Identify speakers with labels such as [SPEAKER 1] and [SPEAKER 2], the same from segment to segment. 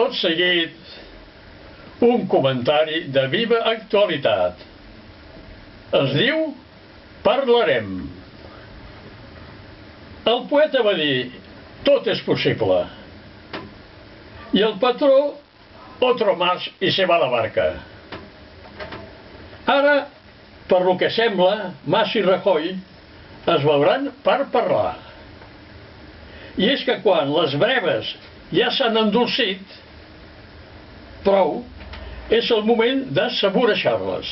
[SPEAKER 1] Tot seguit, un comentari de viva actualitat. Es diu Parlarem. El poeta va dir, tot és possible. I el patró, otro más y se va a la barca. Ara, per lo que sembla, Mas i Rajoy es veuran per parlar. I és que quan les breves ja s'han endolcit, prou, és el moment de saborejar-les.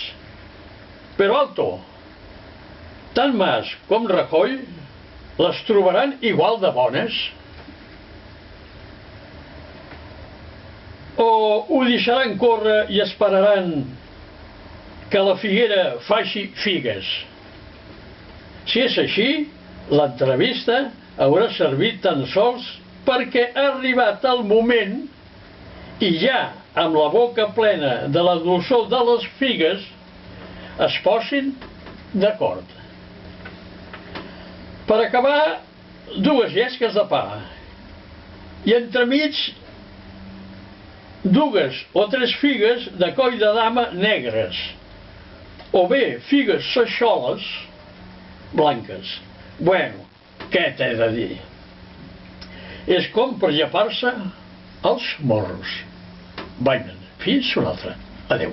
[SPEAKER 1] Però alto, tant Mas com Rajoy les trobaran igual de bones? O ho deixaran córrer i esperaran que la figuera faci figues? Si és així, l'entrevista haurà servit tan sols perquè ha arribat el moment i ja amb la boca plena de la dolçor de les figues es posin d'acord. Per acabar, dues llesques de pa i entremig dues o tres figues de coll de dama negres o bé figues seixoles blanques. Bueno, què t'he de dir? És com per llepar-se els morros. Vaja, fins una altra. Adéu.